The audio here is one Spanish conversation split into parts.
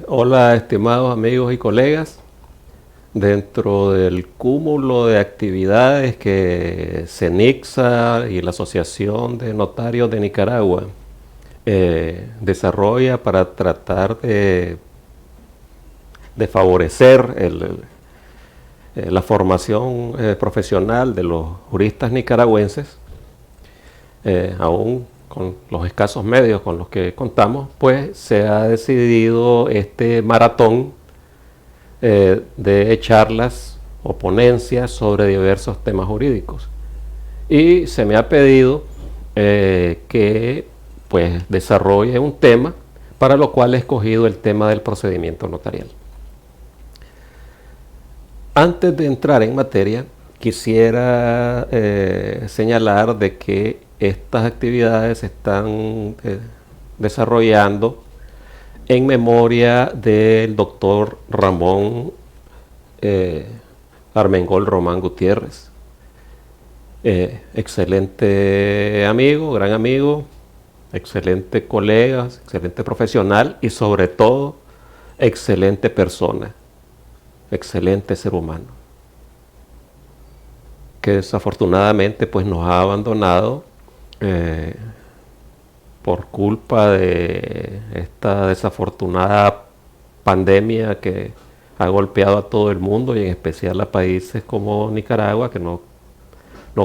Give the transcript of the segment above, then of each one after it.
Hola, estimados amigos y colegas. Dentro del cúmulo de actividades que CENICSA y la Asociación de Notarios de Nicaragua desarrolla para tratar de favorecer la formación profesional de los juristas nicaragüenses, aún con los escasos medios con los que contamos, pues se ha decidido este maratón de charlas o ponencias sobre diversos temas jurídicos. Y se me ha pedido que pues desarrolle un tema, para lo cual he escogido el tema del procedimiento notarial. Antes de entrar en materia, quisiera señalar de que estas actividades se están desarrollando en memoria del doctor Ramón Armengol Román Gutiérrez, excelente amigo, gran amigo, excelente colega, excelente profesional y sobre todo excelente persona, excelente ser humano, que desafortunadamente pues nos ha abandonado por culpa de esta desafortunada pandemia que ha golpeado a todo el mundo y en especial a países como Nicaragua, que no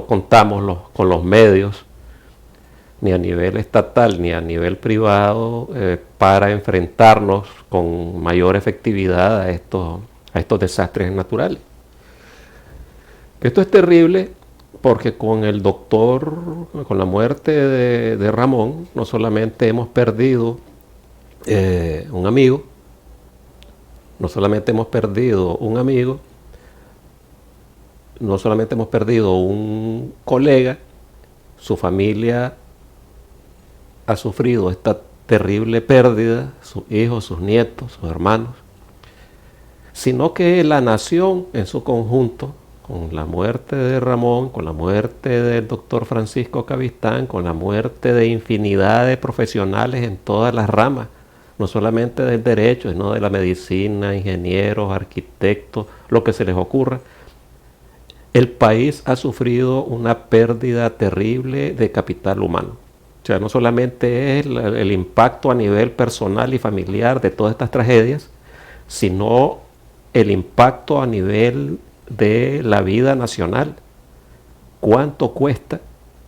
contamos con los medios ni a nivel estatal ni a nivel privado para enfrentarnos con mayor efectividad a estos desastres naturales. Esto es terrible porque con el doctor, con la muerte de Ramón, no solamente hemos perdido un amigo, no solamente hemos perdido un colega, su familia ha sufrido esta terrible pérdida, sus hijos, sus nietos, sus hermanos, sino que la nación en su conjunto, con la muerte de Ramón, con la muerte del doctor Francisco Cavistán, con la muerte de infinidad de profesionales en todas las ramas, no solamente del derecho, sino de la medicina, ingenieros, arquitectos, lo que se les ocurra, el país ha sufrido una pérdida terrible de capital humano. O sea, no solamente es el impacto a nivel personal y familiar de todas estas tragedias, sino el impacto a nivel de la vida nacional. ¿Cuánto cuesta?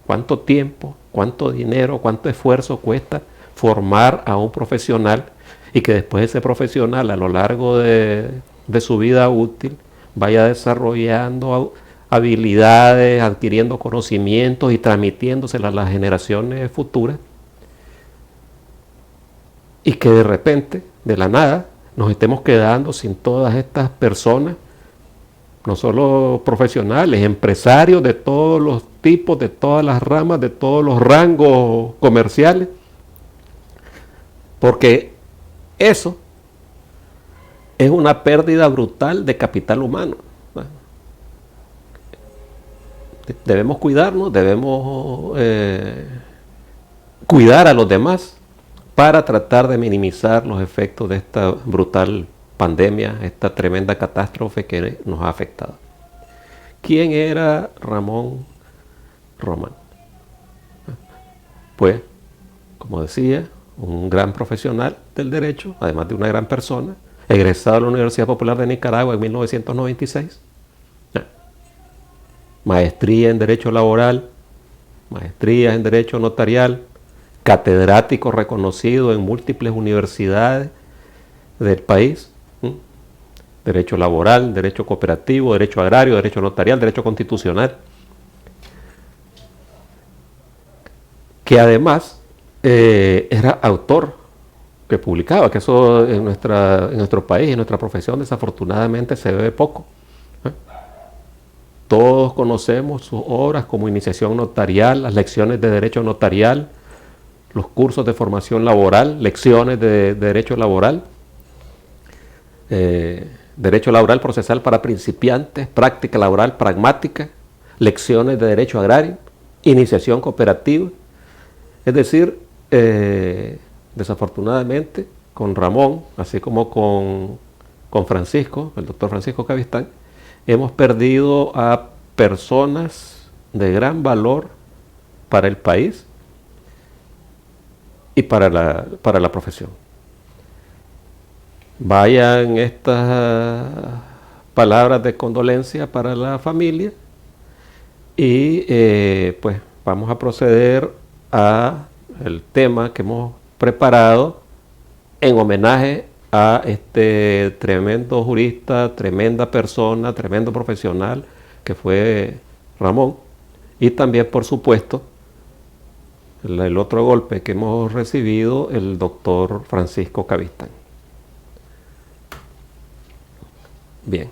¿Cuánto tiempo? ¿Cuánto dinero? ¿Cuánto esfuerzo cuesta formar a un profesional y que después ese profesional a lo largo de su vida útil vaya desarrollando habilidades, adquiriendo conocimientos y transmitiéndoselas a las generaciones futuras, y que de repente, de la nada, nos estemos quedando sin todas estas personas, no solo profesionales, empresarios de todos los tipos, de todas las ramas, de todos los rangos comerciales, porque eso es una pérdida brutal de capital humano. Debemos cuidarnos, debemos cuidar a los demás para tratar de minimizar los efectos de esta brutal pandemia, esta tremenda catástrofe que nos ha afectado. ¿Quién era Ramón Román? Pues, como decía, un gran profesional del derecho, además de una gran persona, egresado de la Universidad Popular de Nicaragua en 1996, maestría en Derecho Laboral, maestrías en Derecho Notarial, catedrático reconocido en múltiples universidades del país, Derecho Laboral, Derecho Cooperativo, Derecho Agrario, Derecho Notarial, Derecho Constitucional, que además era autor, que publicaba, que eso en nuestro país, en nuestra profesión, desafortunadamente se ve poco. Todos conocemos sus obras como Iniciación Notarial, las lecciones de Derecho Notarial, los cursos de formación laboral, lecciones de Derecho Laboral, Derecho Laboral Procesal para principiantes, Práctica Laboral Pragmática, lecciones de Derecho Agrario, Iniciación Cooperativa. Es decir, desafortunadamente, con Ramón, así como con Francisco, el doctor Francisco Cavistán, hemos perdido a personas de gran valor para el país y para la profesión. Vayan estas palabras de condolencia para la familia y pues vamos a proceder a el tema que hemos preparado en homenaje a este tremendo jurista, tremenda persona, tremendo profesional que fue Ramón, y también, por supuesto, el otro golpe que hemos recibido, el doctor Francisco Cavistán. Bien.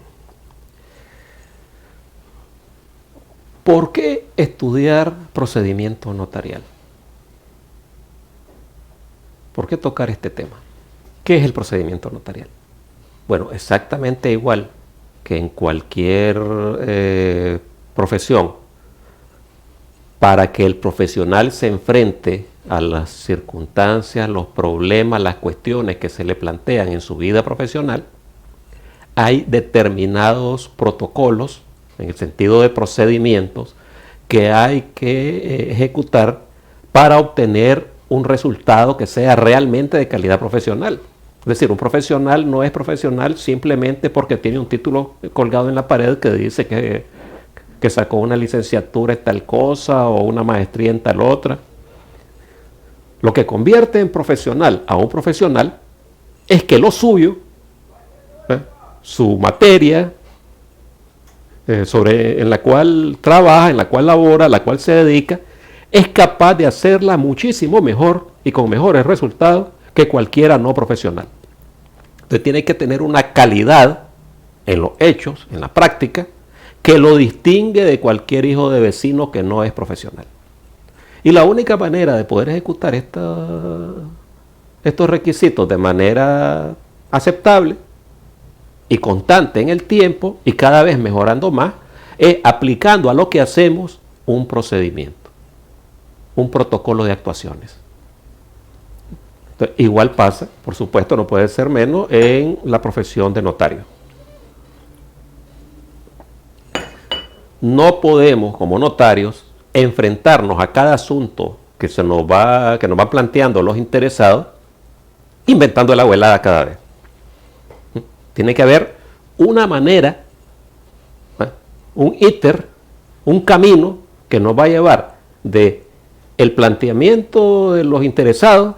¿Por qué estudiar procedimiento notarial? ¿Por qué tocar este tema? ¿Qué es el procedimiento notarial? Bueno, exactamente igual que en cualquier profesión, para que el profesional se enfrente a las circunstancias, los problemas, las cuestiones que se le plantean en su vida profesional, hay determinados protocolos, en el sentido de procedimientos, que hay que ejecutar para obtener un resultado que sea realmente de calidad profesional. Es decir, un profesional no es profesional simplemente porque tiene un título colgado en la pared que dice que sacó una licenciatura en tal cosa o una maestría en tal otra. Lo que convierte en profesional a un profesional es que lo suyo, su materia, en la cual trabaja, en la cual labora, a la cual se dedica, es capaz de hacerla muchísimo mejor y con mejores resultados que cualquiera no profesional. Entonces tiene que tener una calidad en los hechos, en la práctica, que lo distingue de cualquier hijo de vecino que no es profesional. Y la única manera de poder ejecutar estos requisitos de manera aceptable y constante en el tiempo y cada vez mejorando más, es aplicando a lo que hacemos un procedimiento, un protocolo de actuaciones. Entonces, igual pasa, por supuesto, no puede ser menos en la profesión de notario. No podemos, como notarios, enfrentarnos a cada asunto que nos va planteando los interesados, inventando la abuelada cada vez. Tiene que haber una manera, un íter, un camino que nos va a llevar de el planteamiento de los interesados,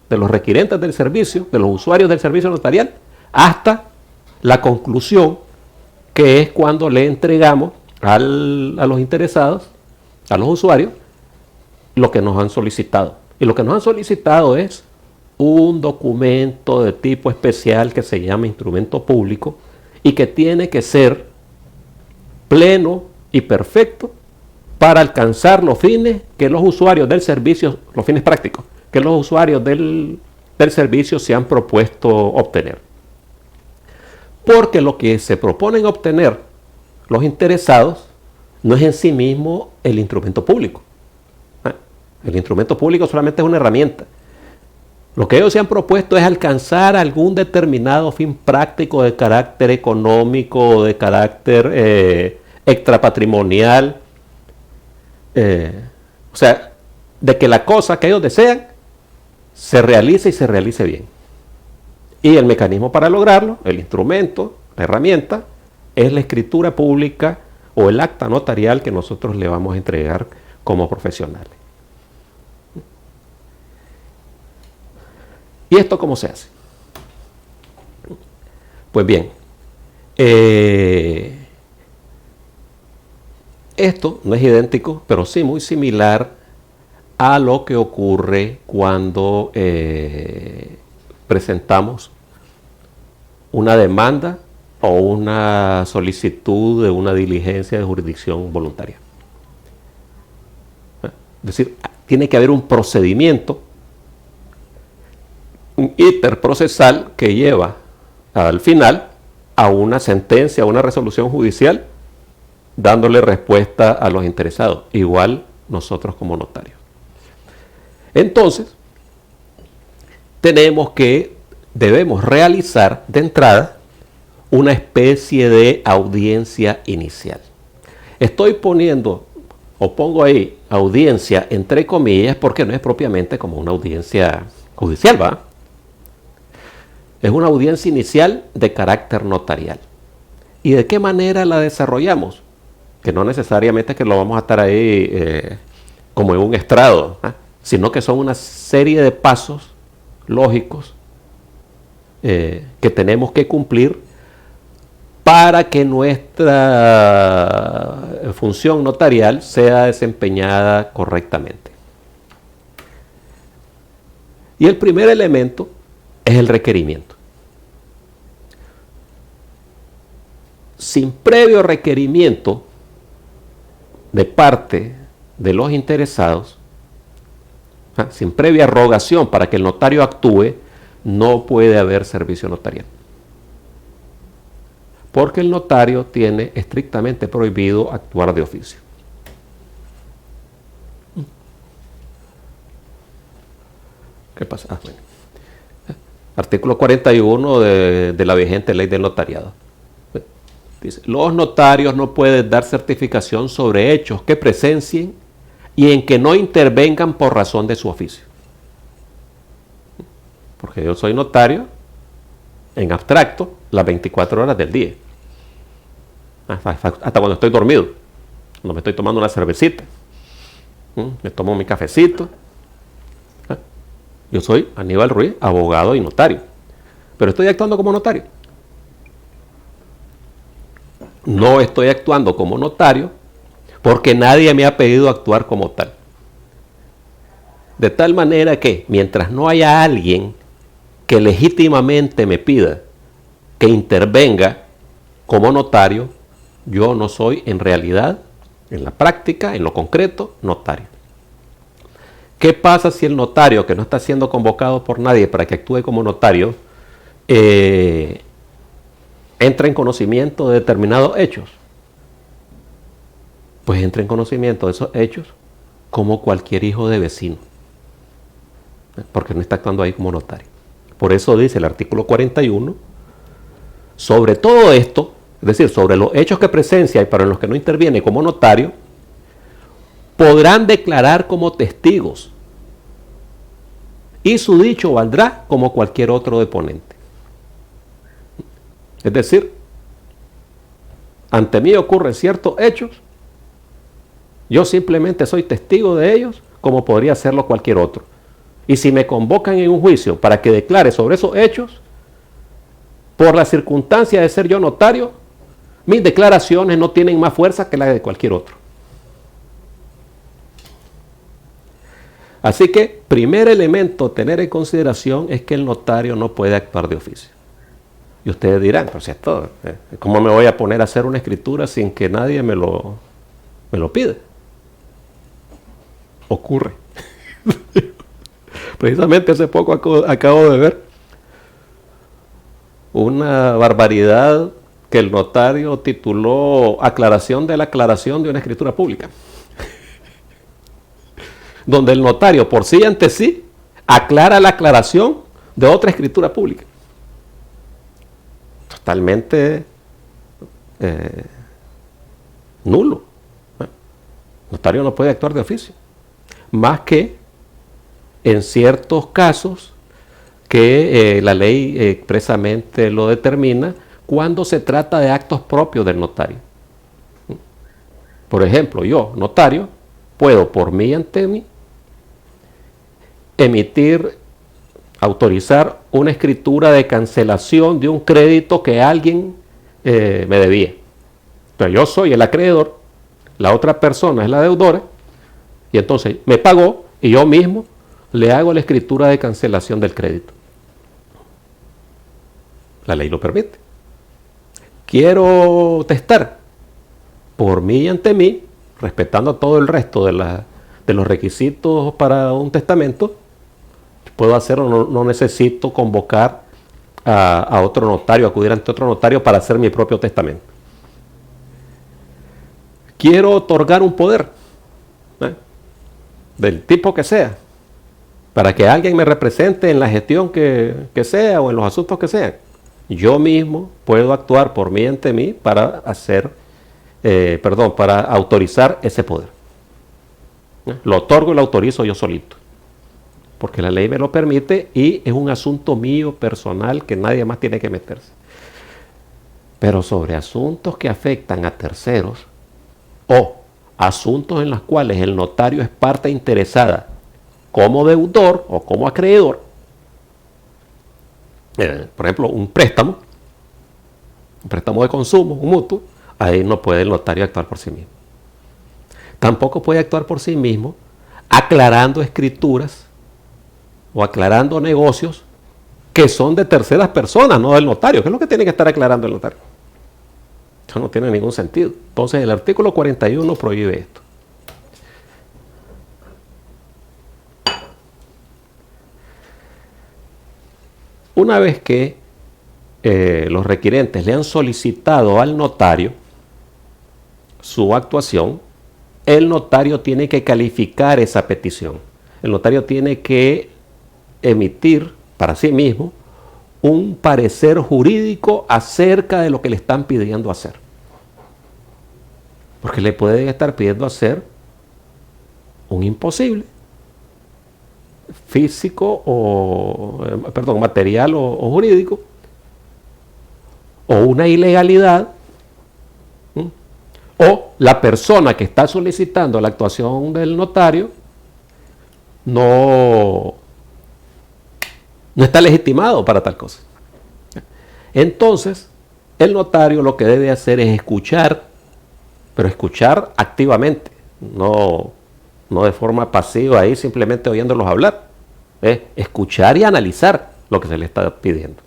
de los requirentes del servicio, de los usuarios del servicio notarial, hasta la conclusión, que es cuando le entregamos a los interesados, a los usuarios, lo que nos han solicitado. Y lo que nos han solicitado es un documento de tipo especial que se llama instrumento público y que tiene que ser pleno y perfecto para alcanzar los fines que los usuarios del servicio, los fines prácticos, que los usuarios del servicio se han propuesto obtener. Porque lo que se proponen obtener los interesados no es en sí mismo el instrumento público. El instrumento público solamente es una herramienta. Lo que ellos se han propuesto es alcanzar algún determinado fin práctico de carácter económico, de carácter extrapatrimonial. O sea, de que la cosa que ellos desean se realice y se realice bien. Y el mecanismo para lograrlo, el instrumento, la herramienta, es la escritura pública o el acta notarial que nosotros le vamos a entregar como profesionales. ¿Y esto cómo se hace? Pues bien, esto no es idéntico, pero sí muy similar a lo que ocurre cuando presentamos una demanda o una solicitud de una diligencia de jurisdicción voluntaria. Es decir, tiene que haber un procedimiento, un íter procesal que lleva al final a una sentencia, a una resolución judicial, dándole respuesta a los interesados, igual nosotros como notarios. Entonces, tenemos que debemos realizar de entrada una especie de audiencia inicial. Estoy poniendo, o pongo ahí, audiencia entre comillas, porque no es propiamente como una audiencia judicial, ¿va? Es una audiencia inicial de carácter notarial. ¿Y de qué manera la desarrollamos? Que no necesariamente que lo vamos a estar ahí como en un estrado, sino que son una serie de pasos lógicos que tenemos que cumplir para que nuestra función notarial sea desempeñada correctamente. Y el primer elemento es el requerimiento. Sin previo requerimiento de parte de los interesados, sin previa rogación para que el notario actúe, no puede haber servicio notarial. Porque el notario tiene estrictamente prohibido actuar de oficio. ¿Qué pasa? Bueno. Artículo 41 de la vigente ley del notariado. Dice, los notarios no pueden dar certificación sobre hechos que presencien y en que no intervengan por razón de su oficio. Porque yo soy notario en abstracto las 24 horas del día. Hasta cuando estoy dormido. Cuando me estoy tomando una cervecita. Me tomo mi cafecito. Yo soy Aníbal Ruiz, abogado y notario. Pero estoy actuando como notario. No estoy actuando como notario porque nadie me ha pedido actuar como tal. De tal manera que mientras no haya alguien que legítimamente me pida que intervenga como notario, yo no soy en realidad, en la práctica, en lo concreto, notario. ¿Qué pasa si el notario, que no está siendo convocado por nadie para que actúe como notario, entra en conocimiento de determinados hechos? Pues entra en conocimiento de esos hechos como cualquier hijo de vecino, porque no está actuando ahí como notario. Por eso dice el artículo 41, sobre todo esto, es decir, sobre los hechos que presencia y para los que no interviene como notario, podrán declarar como testigos y su dicho valdrá como cualquier otro deponente. Es decir, ante mí ocurren ciertos hechos, yo simplemente soy testigo de ellos como podría serlo cualquier otro. Y si me convocan en un juicio para que declare sobre esos hechos, por la circunstancia de ser yo notario, mis declaraciones no tienen más fuerza que la de cualquier otro. Así que, primer elemento a tener en consideración es que el notario no puede actuar de oficio. Y ustedes dirán, pues esto, ¿cómo me voy a poner a hacer una escritura sin que nadie me lo pida? Ocurre. Precisamente hace poco acabo de ver una barbaridad que el notario tituló aclaración de la aclaración de una escritura pública. Donde el notario por sí ante sí aclara la aclaración de otra escritura pública. Totalmente nulo. El notario no puede actuar de oficio. Más que en ciertos casos que la ley expresamente lo determina cuando se trata de actos propios del notario. Por ejemplo, yo, notario, puedo por mí y ante mí autorizar una escritura de cancelación de un crédito que alguien me debía. Pero yo soy el acreedor, la otra persona es la deudora, y entonces me pagó y yo mismo le hago la escritura de cancelación del crédito. La ley lo permite. Quiero testar por mí y ante mí, respetando todo el resto de los requisitos para un testamento, puedo hacerlo, no necesito convocar a otro notario, acudir ante otro notario para hacer mi propio testamento. Quiero otorgar un poder, del tipo que sea, para que alguien me represente en la gestión que sea o en los asuntos que sean. Yo mismo puedo actuar por mí ante mí para para autorizar ese poder. Lo otorgo y lo autorizo yo solito, porque la ley me lo permite y es un asunto mío personal que nadie más tiene que meterse. Pero sobre asuntos que afectan a terceros o asuntos en los cuales el notario es parte interesada como deudor o como acreedor, por ejemplo, un préstamo de consumo, un mutuo, ahí no puede el notario actuar por sí mismo. Tampoco puede actuar por sí mismo aclarando escrituras o aclarando negocios que son de terceras personas, no del notario, que es lo que tiene que estar aclarando el notario. Eso no tiene ningún sentido. Entonces el artículo 41 prohíbe esto. Una vez que los requirentes le han solicitado al notario su actuación, el notario tiene que calificar esa petición. El notario tiene que emitir para sí mismo un parecer jurídico acerca de lo que le están pidiendo hacer. Porque le pueden estar pidiendo hacer un imposible, físico material o jurídico, o una ilegalidad, o la persona que está solicitando la actuación del notario no está legitimado para tal cosa. Entonces, el notario lo que debe hacer es escuchar, pero escuchar activamente, no de forma pasiva ahí simplemente oyéndolos hablar. Escuchar y analizar lo que se le está pidiendo.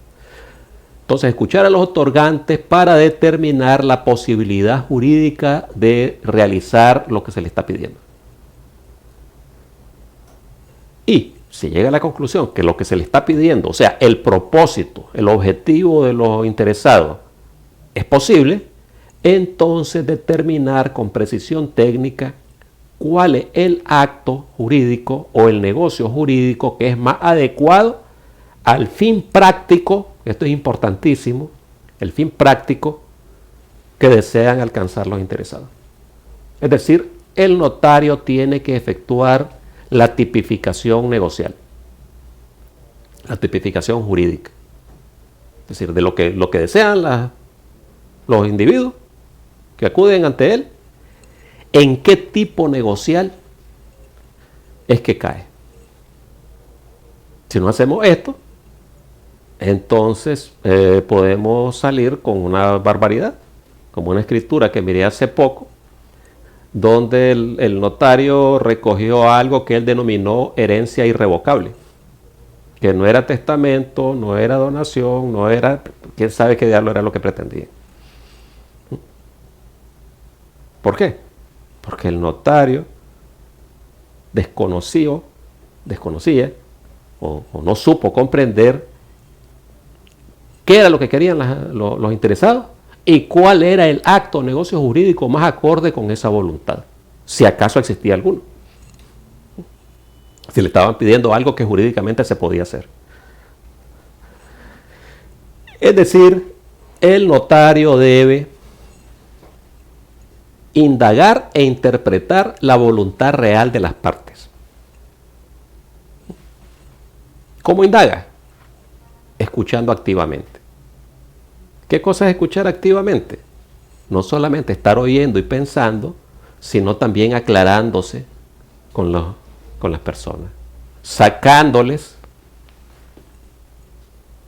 Entonces, escuchar a los otorgantes para determinar la posibilidad jurídica de realizar lo que se le está pidiendo. Y si llega a la conclusión que lo que se le está pidiendo, o sea, el propósito, el objetivo de los interesados es posible, entonces determinar con precisión técnica cuál es el acto jurídico o el negocio jurídico que es más adecuado al fin práctico, esto es importantísimo, el fin práctico que desean alcanzar los interesados. Es decir, el notario tiene que efectuar la tipificación negocial, la tipificación jurídica. Es decir, de lo que desean los individuos que acuden ante él, en qué tipo negocial es que cae. Si no hacemos esto, entonces podemos salir con una barbaridad, como una escritura que miré hace poco, donde el notario recogió algo que él denominó herencia irrevocable, que no era testamento, no era donación, no era, quién sabe qué diablo era lo que pretendía. ¿Por qué? Porque el notario desconocía o no supo comprender qué era lo que querían los interesados y cuál era el acto o negocio jurídico más acorde con esa voluntad, si acaso existía alguno. Si le estaban pidiendo algo que jurídicamente se podía hacer. Es decir, el notario debe indagar e interpretar la voluntad real de las partes. ¿Cómo indaga? Escuchando activamente. ¿Qué cosa es escuchar activamente? No solamente estar oyendo y pensando, sino también aclarándose con las personas, sacándoles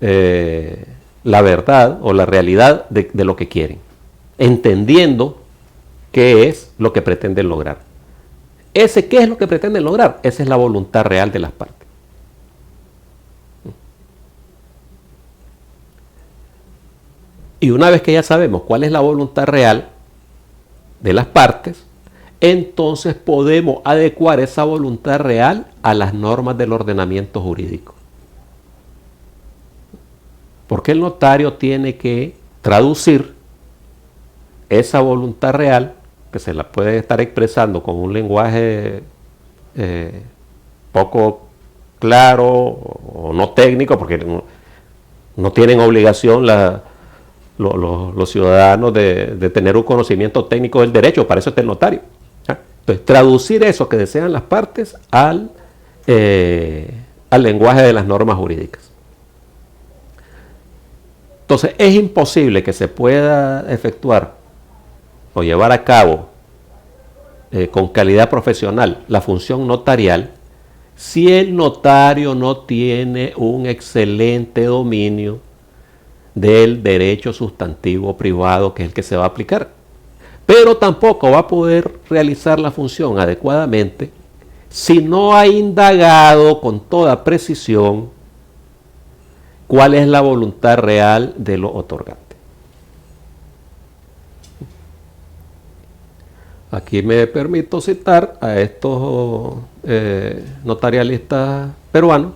la verdad o la realidad de lo que quieren, entendiendo qué es lo que pretenden lograr. ¿Qué es lo que pretenden lograr? Esa es la voluntad real de las partes. Y una vez que ya sabemos cuál es la voluntad real de las partes, entonces podemos adecuar esa voluntad real a las normas del ordenamiento jurídico. Porque el notario tiene que traducir esa voluntad real, que se la puede estar expresando con un lenguaje poco claro o no técnico, porque no tienen obligación los ciudadanos de tener un conocimiento técnico del derecho, para eso está el notario. Entonces, traducir eso que desean las partes al lenguaje de las normas jurídicas. Entonces, es imposible que se pueda efectuar o llevar a cabo con calidad profesional la función notarial si el notario no tiene un excelente dominio del derecho sustantivo privado, que es el que se va a aplicar. Pero tampoco va a poder realizar la función adecuadamente si no ha indagado con toda precisión cuál es la voluntad real de los otorgantes. Aquí me permito citar a estos notarialistas peruanos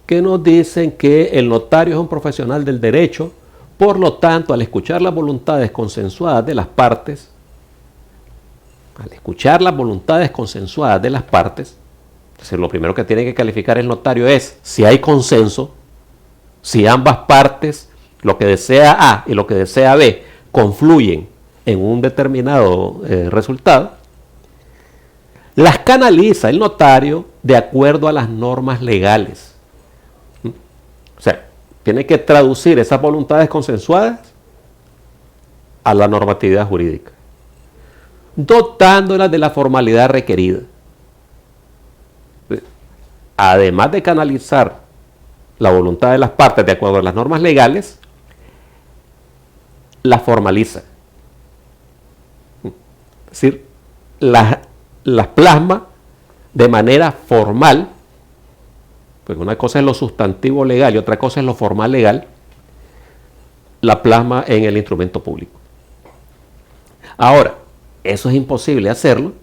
que nos dicen que el notario es un profesional del derecho, por lo tanto, al escuchar las voluntades consensuadas de las partes, entonces lo primero que tiene que calificar el notario es si hay consenso, si ambas partes, lo que desea A y lo que desea B, confluyen en un determinado resultado, las canaliza el notario de acuerdo a las normas legales. O sea, tiene que traducir esas voluntades consensuadas a la normatividad jurídica, dotándolas de la formalidad requerida. Además de canalizar la voluntad de las partes de acuerdo a las normas legales, la formaliza. Es decir, las plasma de manera formal, porque una cosa es lo sustantivo legal y otra cosa es lo formal legal, la plasma en el instrumento público. Ahora, eso es imposible hacerlo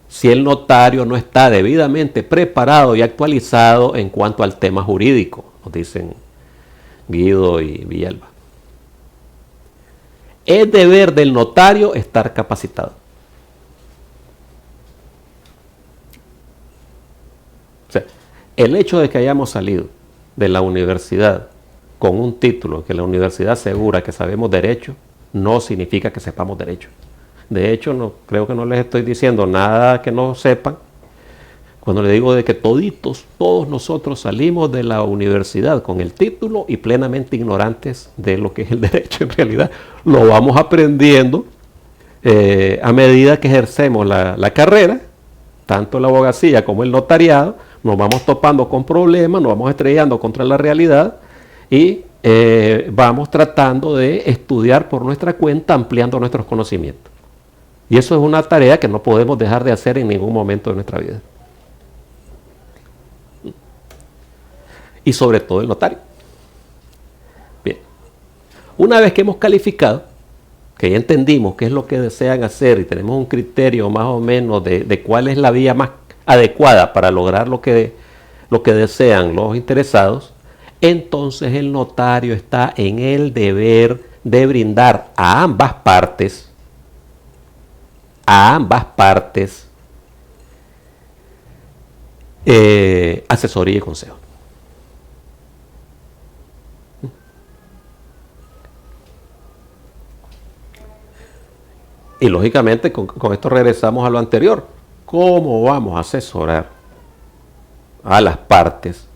si el notario no está debidamente preparado y actualizado en cuanto al tema jurídico, nos dicen Guido y Villalba. Es deber del notario estar capacitado. O sea, el hecho de que hayamos salido de la universidad con un título que la universidad asegura que sabemos derecho, no significa que sepamos derecho. De hecho, creo que no les estoy diciendo nada que no sepan cuando les digo de que todos nosotros salimos de la universidad con el título y plenamente ignorantes de lo que es el derecho. En realidad lo vamos aprendiendo a medida que ejercemos la carrera, tanto la abogacía como el notariado. Nos vamos topando con problemas, nos vamos estrellando contra la realidad y vamos tratando de estudiar por nuestra cuenta, ampliando nuestros conocimientos. Y eso es una tarea que no podemos dejar de hacer en ningún momento de nuestra vida. Y sobre todo el notario. Bien, una vez que hemos calificado, que ya entendimos qué es lo que desean hacer y tenemos un criterio más o menos de cuál es la vía más adecuada para lograr lo que desean los interesados, entonces el notario está en el deber de brindar a ambas partes asesoría y consejo. Y lógicamente con esto regresamos a lo anterior. ¿Cómo vamos a asesorar a las partes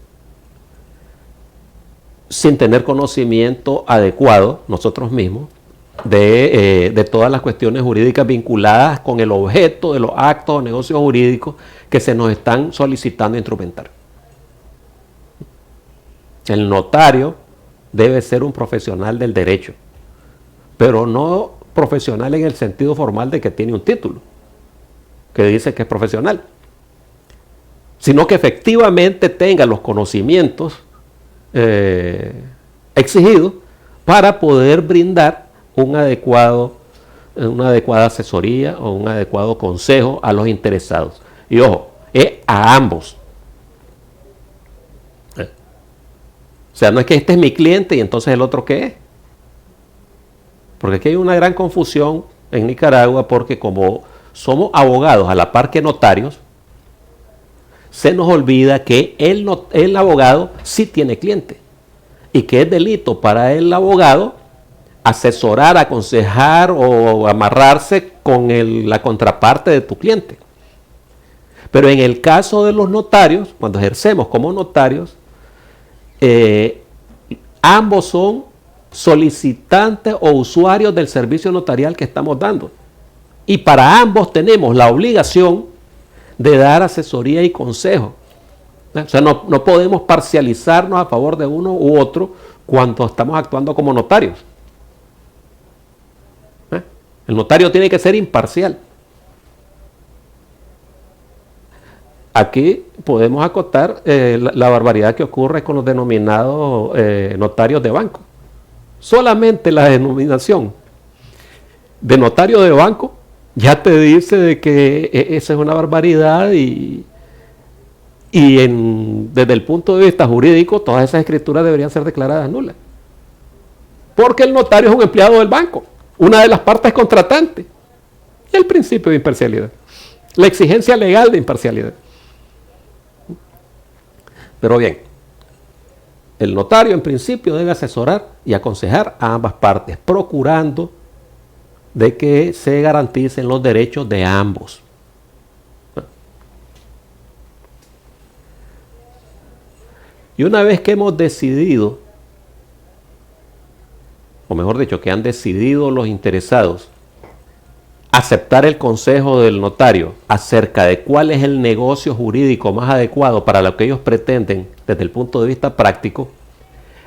sin tener conocimiento adecuado nosotros mismos de todas las cuestiones jurídicas vinculadas con el objeto de los actos o negocios jurídicos que se nos están solicitando instrumentar? El notario debe ser un profesional del derecho, pero no profesional en el sentido formal de que tiene un título que dice que es profesional, sino que efectivamente tenga los conocimientos exigidos para poder brindar una adecuada asesoría o un adecuado consejo a los interesados. Y ojo, es a ambos. O sea, no es que este es mi cliente y entonces el otro ¿qué es? Porque aquí hay una gran confusión en Nicaragua, porque como somos abogados a la par que notarios, se nos olvida que el abogado sí tiene cliente y que es delito para el abogado asesorar, aconsejar o amarrarse con la contraparte de tu cliente. Pero en el caso de los notarios, cuando ejercemos como notarios, ambos son solicitantes o usuarios del servicio notarial que estamos dando. Y para ambos tenemos la obligación de dar asesoría y consejo. O sea, no podemos parcializarnos a favor de uno u otro cuando estamos actuando como notarios. El notario tiene que ser imparcial. Aquí podemos acotar la barbaridad que ocurre con los denominados notarios de banco. Solamente la denominación de notario de banco ya te dice de que esa es una barbaridad y desde el punto de vista jurídico todas esas escrituras deberían ser declaradas nulas. Porque el notario es un empleado del banco, una de las partes contratantes. Y el principio de imparcialidad, la exigencia legal de imparcialidad. Pero bien, el notario en principio debe asesorar y aconsejar a ambas partes, procurando de que se garanticen los derechos de ambos. Y una vez que hemos decidido, o mejor dicho, que han decidido los interesados aceptar el consejo del notario acerca de cuál es el negocio jurídico más adecuado para lo que ellos pretenden desde el punto de vista práctico,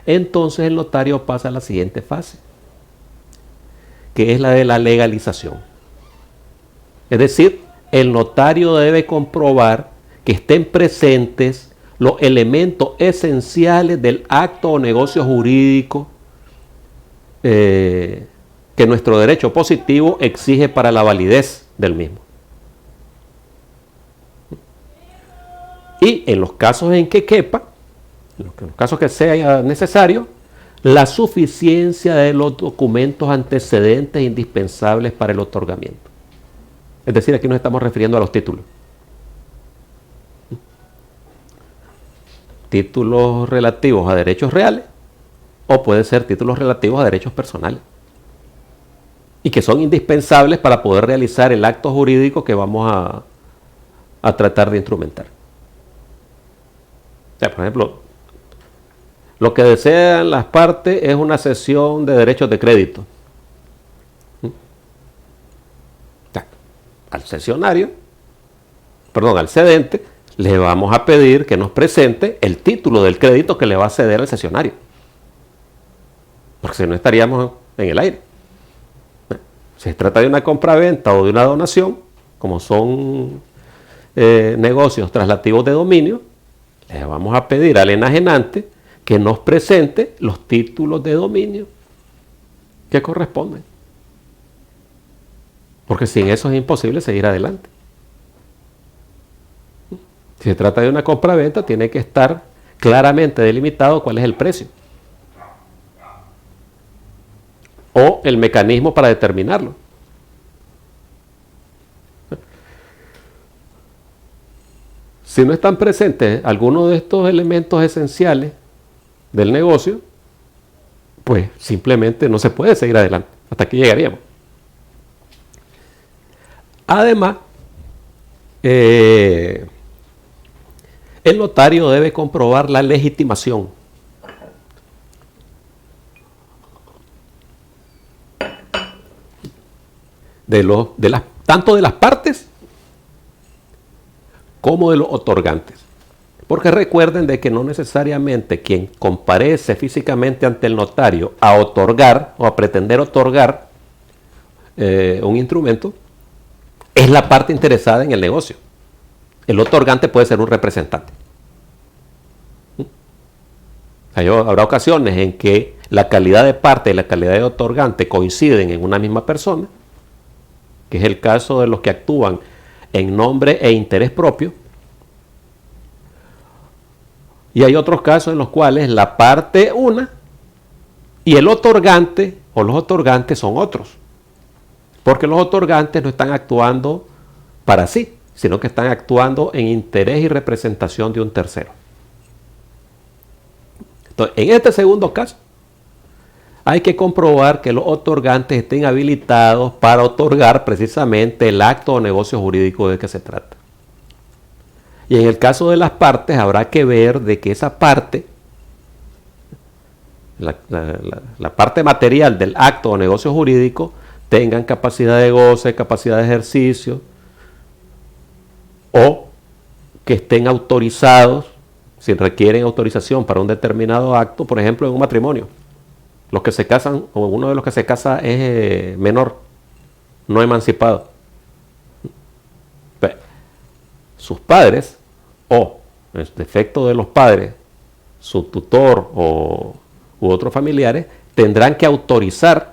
entonces el notario pasa a la siguiente fase, que es la de la legalización. Es decir, el notario debe comprobar que estén presentes los elementos esenciales del acto o negocio jurídico que nuestro derecho positivo exige para la validez del mismo. Y en los casos en que quepa, en los casos que sea necesario, la suficiencia de los documentos antecedentes indispensables para el otorgamiento. Es decir, aquí nos estamos refiriendo a los títulos. Títulos relativos a derechos reales o puede ser títulos relativos a derechos personales y que son indispensables para poder realizar el acto jurídico que vamos a tratar de instrumentar. O sea, por ejemplo, lo que desean las partes es una cesión de derechos de crédito. Al cesionario, al cedente, le vamos a pedir que nos presente el título del crédito que le va a ceder al cesionario. Porque si no estaríamos en el aire. Si se trata de una compraventa o de una donación, como son negocios traslativos de dominio, le vamos a pedir al enajenante que nos presente los títulos de dominio que corresponden. Porque sin eso es imposible seguir adelante. Si se trata de una compraventa, tiene que estar claramente delimitado cuál es el precio o el mecanismo para determinarlo. Si no están presentes algunos de estos elementos esenciales del negocio, pues simplemente no se puede seguir adelante. Hasta aquí llegaríamos. Además, el notario debe comprobar la legitimación tanto de las partes como de los otorgantes. Porque recuerden de que no necesariamente quien comparece físicamente ante el notario a otorgar o a pretender otorgar un instrumento es la parte interesada en el negocio. El otorgante puede ser un representante. Habrá ocasiones en que la calidad de parte y la calidad de otorgante coinciden en una misma persona, que es el caso de los que actúan en nombre e interés propio. Y hay otros casos en los cuales la parte una y el otorgante o los otorgantes son otros. Porque los otorgantes no están actuando para sí, sino que están actuando en interés y representación de un tercero. Entonces, en este segundo caso, hay que comprobar que los otorgantes estén habilitados para otorgar precisamente el acto o negocio jurídico de que se trata. Y en el caso de las partes, habrá que ver de que esa parte, la parte material del acto o negocio jurídico, tengan capacidad de goce, capacidad de ejercicio, o que estén autorizados, si requieren autorización para un determinado acto, por ejemplo, en un matrimonio. Los que se casan, o uno de los que se casa es menor, no emancipado. Pero sus padres, o en defecto de los padres, su tutor u otros familiares, tendrán que autorizar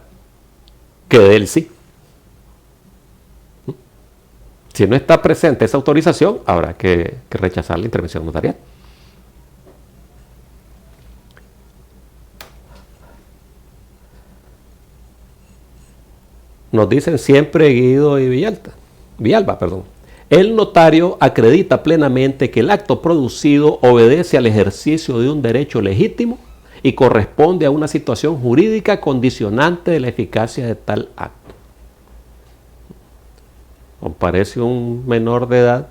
que dé el sí. Si no está presente esa autorización, habrá que rechazar la intervención notarial. Nos dicen siempre Guido y Villalba. El notario acredita plenamente que el acto producido obedece al ejercicio de un derecho legítimo y corresponde a una situación jurídica condicionante de la eficacia de tal acto. Comparece un menor de edad,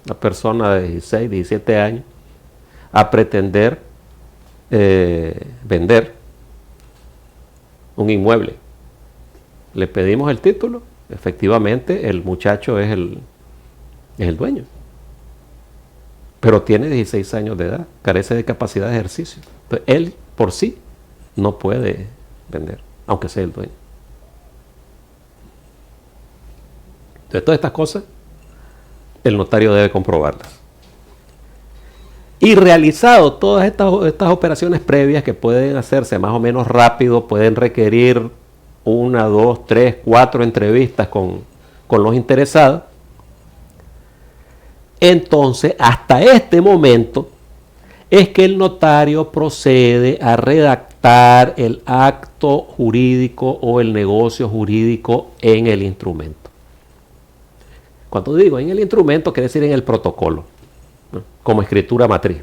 una persona de 16, 17 años, a pretender vender un inmueble. Le pedimos el título, efectivamente el muchacho es el dueño, pero tiene 16 años de edad, carece de capacidad de ejercicio. Entonces, él por sí no puede vender, aunque sea el dueño. Entonces, todas estas cosas el notario debe comprobarlas. Y realizado todas estas operaciones previas, que pueden hacerse más o menos rápido, pueden requerir 1, 2, 3, 4 entrevistas con los interesados. Entonces, hasta este momento es que el notario procede a redactar el acto jurídico o el negocio jurídico en el instrumento. Cuando digo en el instrumento, quiere decir en el protocolo, ¿no? Como escritura matriz.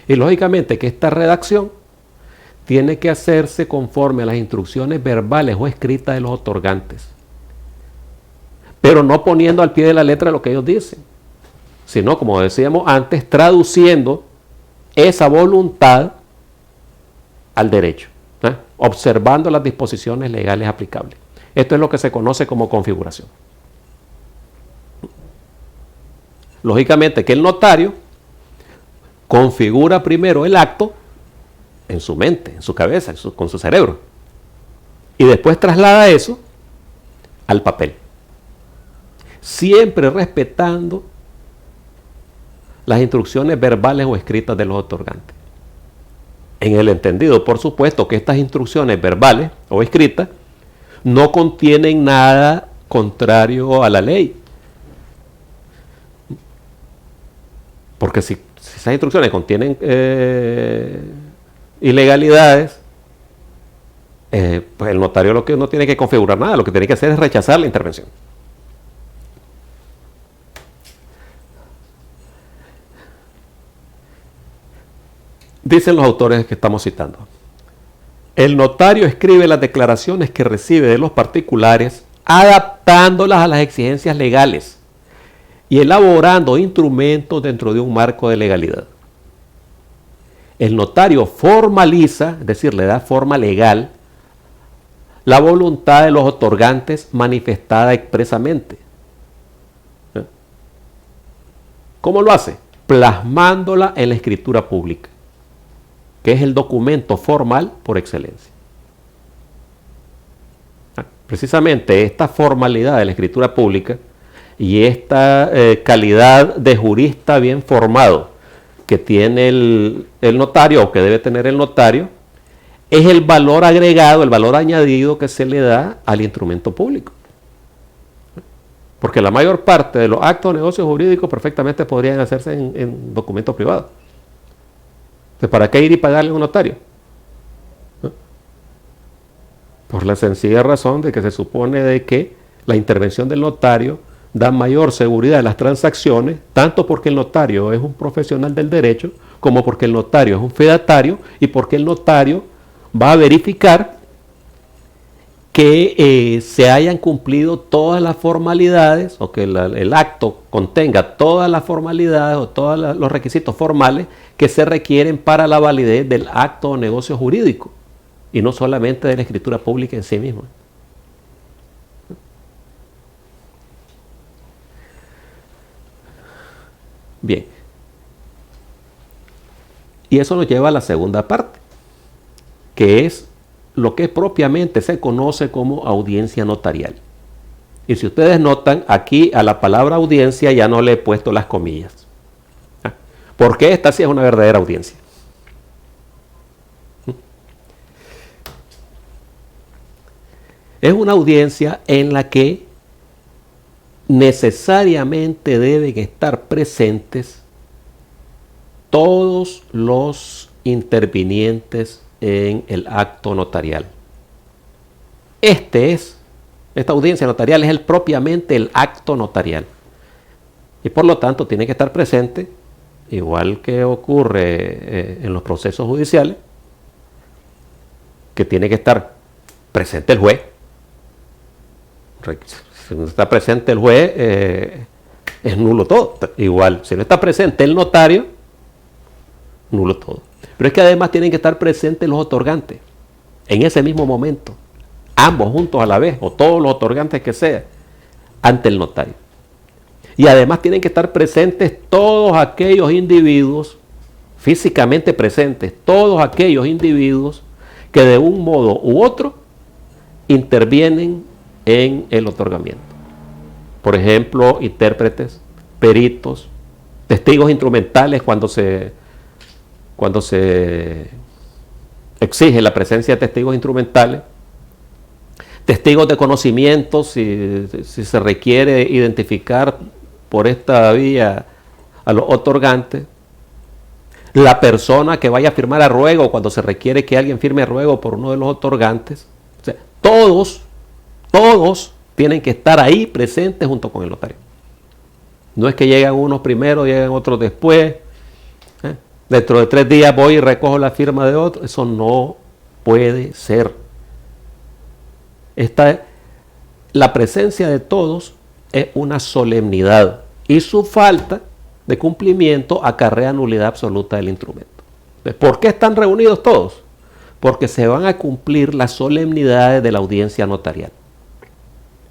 Y lógicamente que esta redacción tiene que hacerse conforme a las instrucciones verbales o escritas de los otorgantes, pero no poniendo al pie de la letra lo que ellos dicen, sino, como decíamos antes, traduciendo esa voluntad al derecho, ¿eh? Observando las disposiciones legales aplicables. Esto es lo que se conoce como configuración. Lógicamente que el notario configura primero el acto en su mente, en su cabeza, con su cerebro, y después traslada eso al papel, siempre respetando las instrucciones verbales o escritas de los otorgantes. En el entendido, por supuesto, que estas instrucciones verbales o escritas no contienen nada contrario a la ley. Porque si esas instrucciones contienen ilegalidades, pues el notario lo que no tiene que configurar nada, lo que tiene que hacer es rechazar la intervención. Dicen los autores que estamos citando: el notario escribe las declaraciones que recibe de los particulares, adaptándolas a las exigencias legales y elaborando instrumentos dentro de un marco de legalidad. El notario formaliza, es decir, le da forma legal, la voluntad de los otorgantes manifestada expresamente. ¿Cómo lo hace? Plasmándola en la escritura pública, que es el documento formal por excelencia. Precisamente esta formalidad de la escritura pública y esta calidad de jurista bien formado que tiene el notario, o que debe tener el notario, es el valor agregado, el valor añadido que se le da al instrumento público. Porque la mayor parte de los actos de negocios jurídicos perfectamente podrían hacerse en documentos privados. Entonces, ¿para qué ir y pagarle a un notario? ¿No? Por la sencilla razón de que se supone de que La intervención del notario da mayor seguridad a las transacciones, tanto porque el notario es un profesional del derecho, como porque el notario es un fedatario y porque el notario va a verificar que se hayan cumplido todas las formalidades o que el acto contenga todas las formalidades o todos los requisitos formales que se requieren para la validez del acto o negocio jurídico y no solamente de la escritura pública en sí misma. Bien. Y eso nos lleva a la segunda parte, que es lo que propiamente se conoce como audiencia notarial. Y si ustedes notan, aquí a la palabra audiencia ya no le he puesto las comillas. Porque esta sí es una verdadera audiencia. Es una audiencia en la que necesariamente deben estar presentes todos los intervinientes en el acto notarial. Esta audiencia notarial es propiamente el acto notarial. Y por lo tanto tiene que estar presente, igual que ocurre en los procesos judiciales, que tiene que estar presente el juez. Si no está presente el juez, es nulo todo. Igual, si no está presente el notario, nulo todo. Pero es que además tienen que estar presentes los otorgantes en ese mismo momento, ambos juntos a la vez, o todos los otorgantes que sea, ante el notario. Y además tienen que estar presentes todos aquellos individuos, físicamente presentes, todos aquellos individuos que de un modo u otro intervienen en el otorgamiento. Por ejemplo, intérpretes, peritos, testigos instrumentales cuando se exige la presencia de testigos instrumentales, testigos de conocimiento si se requiere identificar por esta vía a los otorgantes, la persona que vaya a firmar a ruego cuando se requiere que alguien firme a ruego por uno de los otorgantes. O sea, todos tienen que estar ahí presentes junto con el notario. No es que llegan unos primero, llegan otros después. Dentro de 3 días voy y recojo la firma de otro. Eso no puede ser. La presencia de todos es una solemnidad y su falta de cumplimiento acarrea nulidad absoluta del instrumento. ¿Por qué están reunidos todos? Porque se van a cumplir las solemnidades de la audiencia notarial.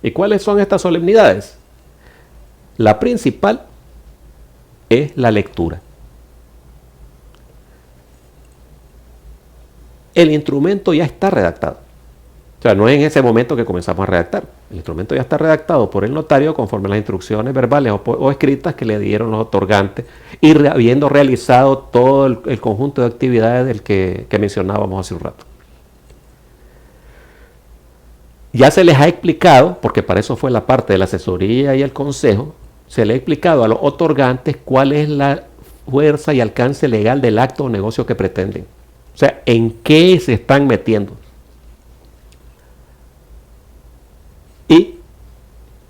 ¿Y cuáles son estas solemnidades? La principal es la lectura. El instrumento ya está redactado. O sea, no es en ese momento que comenzamos a redactar. El instrumento ya está redactado por el notario conforme a las instrucciones verbales o escritas que le dieron los otorgantes y habiendo realizado todo el conjunto de actividades del que mencionábamos hace un rato. Ya se les ha explicado, porque para eso fue la parte de la asesoría y el consejo, se les ha explicado a los otorgantes cuál es la fuerza y alcance legal del acto o negocio que pretenden. O sea, en qué se están metiendo. Y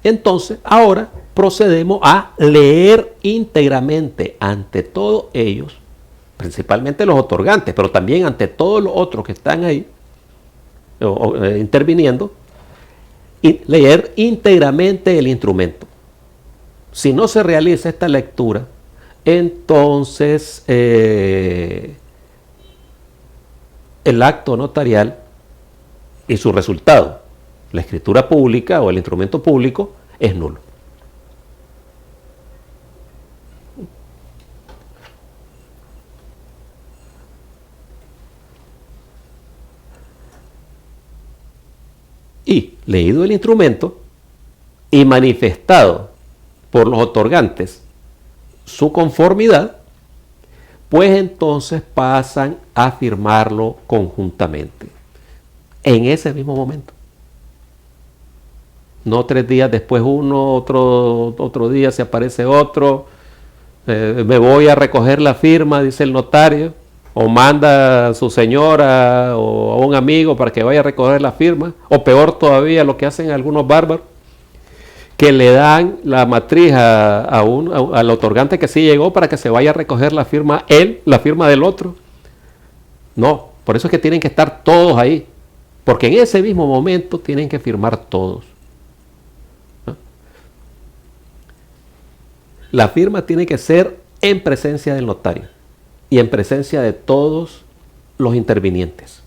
entonces, ahora procedemos a leer íntegramente ante todos ellos, principalmente los otorgantes, pero también ante todos los otros que están ahí interviniendo, y leer íntegramente el instrumento. Si no se realiza esta lectura, entonces el acto notarial y su resultado, la escritura pública o el instrumento público, es nulo. Y leído el instrumento y manifestado por los otorgantes su conformidad, pues entonces pasan a firmarlo conjuntamente, en ese mismo momento. No 3 días después uno, otro día se aparece otro, me voy a recoger la firma, dice el notario, o manda a su señora o a un amigo para que vaya a recoger la firma, o peor todavía lo que hacen algunos bárbaros, que le dan la matriz al otorgante que sí llegó para que se vaya a recoger la firma él, la firma del otro. No, por eso es que tienen que estar todos ahí, porque en ese mismo momento tienen que firmar todos. ¿No? La firma tiene que ser en presencia del notario y en presencia de todos los intervinientes.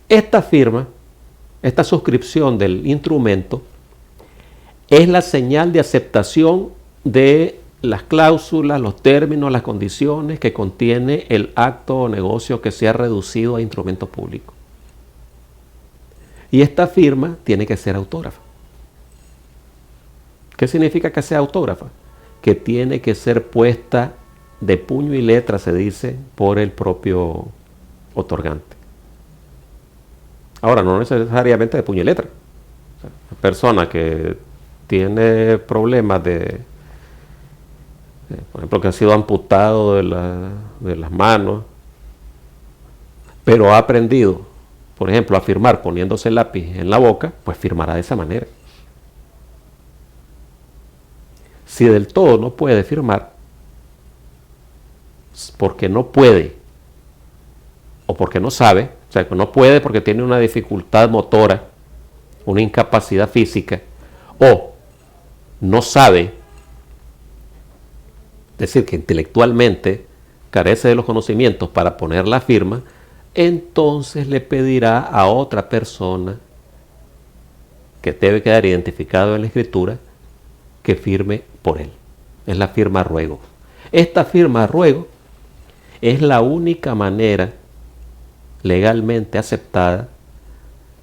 Esta firma, esta suscripción del instrumento, es la señal de aceptación de las cláusulas, los términos, las condiciones que contiene el acto o negocio que se ha reducido a instrumento público. Y esta firma tiene que ser autógrafa. ¿Qué significa que sea autógrafa? Que tiene que ser puesta de puño y letra, se dice, por el propio otorgante. Ahora, no necesariamente de puño y letra. O sea, la persona que tiene problemas por ejemplo, que ha sido amputado de las manos, pero ha aprendido, por ejemplo, a firmar poniéndose el lápiz en la boca, pues firmará de esa manera. Si del todo no puede firmar, porque no puede, o porque no sabe, o sea, que no puede porque tiene una dificultad motora, una incapacidad física, o no sabe, es decir, que intelectualmente carece de los conocimientos para poner la firma, entonces le pedirá a otra persona que debe quedar identificado en la escritura que firme por él. Es la firma a ruego. Esta firma a ruego es la única manera legalmente aceptada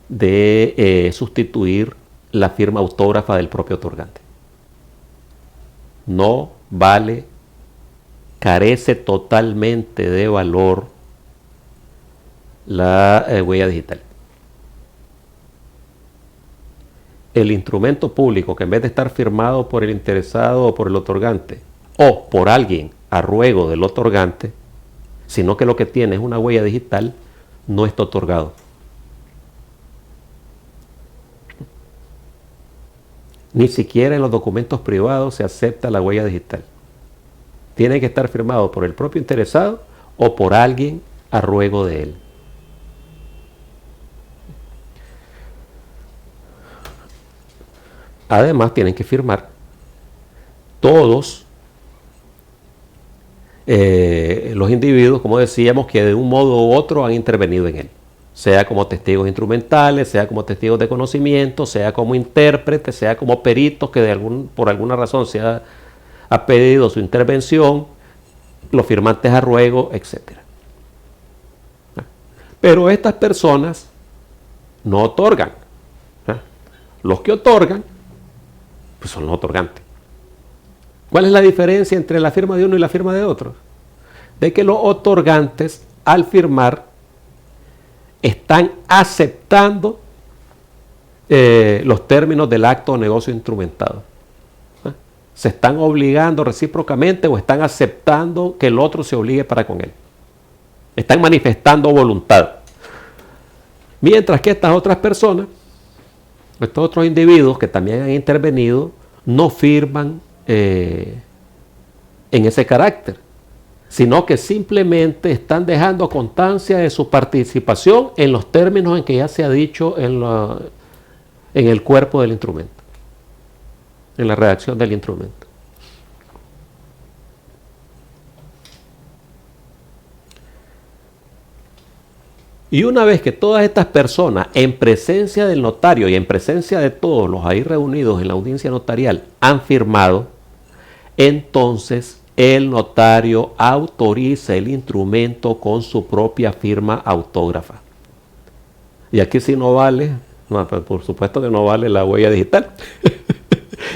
de sustituir la firma autógrafa del propio otorgante. No vale, carece totalmente de valor la huella digital. El instrumento público, que en vez de estar firmado por el interesado o por el otorgante, o por alguien a ruego del otorgante, sino que lo que tiene es una huella digital, no está otorgado. Ni siquiera en los documentos privados se acepta la huella digital. Tiene que estar firmado por el propio interesado o por alguien a ruego de él. Además, tienen que firmar todos los individuos, como decíamos, que de un modo u otro han intervenido en él. Sea como testigos instrumentales, sea como testigos de conocimiento, sea como intérpretes, sea como peritos que por alguna razón se ha pedido su intervención, los firmantes a ruego, etc. Pero estas personas no otorgan. Los que otorgan, pues son los otorgantes. ¿Cuál es la diferencia entre la firma de uno y la firma de otro? De que los otorgantes, al firmar, están aceptando los términos del acto o negocio instrumentado. Se están obligando recíprocamente o están aceptando que el otro se obligue para con él. Están manifestando voluntad. Mientras que estas otras personas, estos otros individuos que también han intervenido, no firman en ese carácter, sino que simplemente están dejando constancia de su participación en los términos en que ya se ha dicho en el cuerpo del instrumento, en la redacción del instrumento. Y una vez que todas estas personas, en presencia del notario y en presencia de todos los ahí reunidos en la audiencia notarial, han firmado, entonces el notario autoriza el instrumento con su propia firma autógrafa. Y aquí sí no vale, no, por supuesto que no vale la huella digital.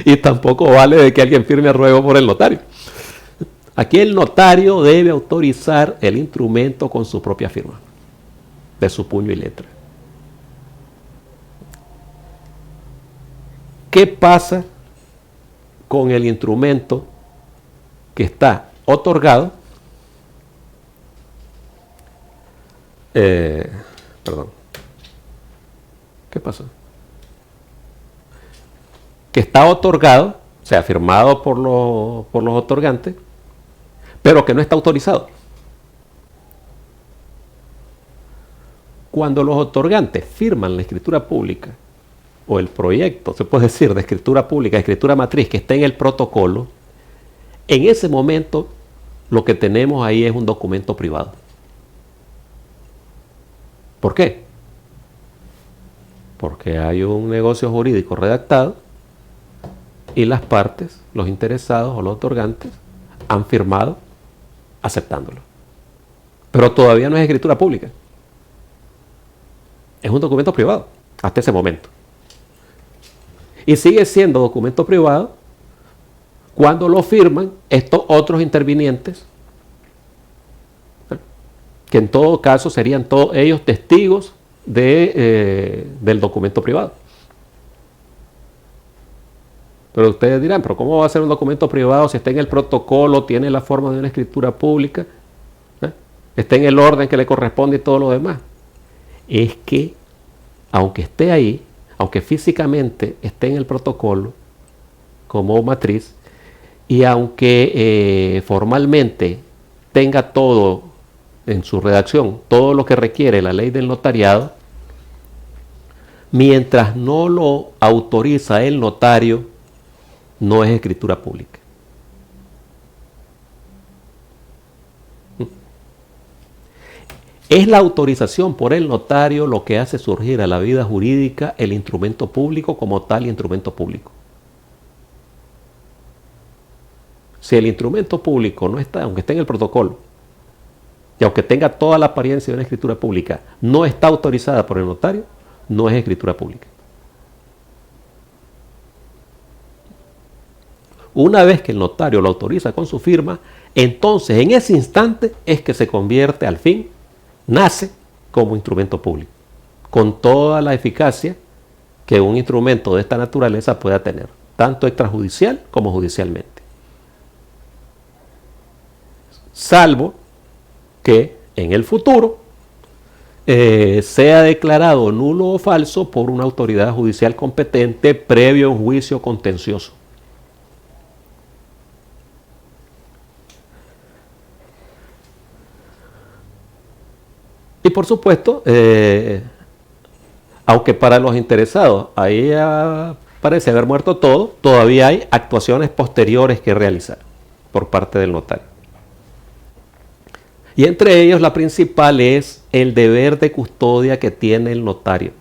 Y tampoco vale de que alguien firme a ruego por el notario. Aquí el notario debe autorizar el instrumento con su propia firma, de su puño y letra. ¿Qué pasa con el instrumento que está otorgado? Perdón. ¿Qué pasó? que está otorgado, o sea, firmado por los otorgantes, pero que no está autorizado. Cuando los otorgantes firman la escritura pública, o el proyecto, se puede decir, de escritura pública, de escritura matriz, que está en el protocolo, en ese momento lo que tenemos ahí es un documento privado. ¿Por qué? Porque hay un negocio jurídico redactado y las partes, los interesados o los otorgantes, han firmado aceptándolo. Pero todavía no es escritura pública. Es un documento privado hasta ese momento. Y sigue siendo documento privado cuando lo firman estos otros intervinientes, que en todo caso serían todos ellos testigos del documento privado. Pero ustedes dirán, ¿pero cómo va a ser un documento privado si está en el protocolo, tiene la forma de una escritura pública, está en el orden que le corresponde y todo lo demás? Es que, aunque esté ahí, aunque físicamente esté en el protocolo como matriz, y aunque formalmente tenga todo en su redacción, todo lo que requiere la ley del notariado, mientras no lo autoriza el notario, no es escritura pública. Es la autorización por el notario lo que hace surgir a la vida jurídica el instrumento público como tal instrumento público. Si el instrumento público no está, aunque esté en el protocolo, y aunque tenga toda la apariencia de una escritura pública, no está autorizada por el notario, no es escritura pública. Una vez que el notario lo autoriza con su firma, entonces en ese instante es que se convierte al fin, nace como instrumento público, con toda la eficacia que un instrumento de esta naturaleza pueda tener, tanto extrajudicial como judicialmente. Salvo que en el futuro sea declarado nulo o falso por una autoridad judicial competente previo a un juicio contencioso. Y por supuesto, aunque para los interesados ahí parece haber muerto todo, todavía hay actuaciones posteriores que realizar por parte del notario. Y entre ellos la principal es el deber de custodia que tiene el notario.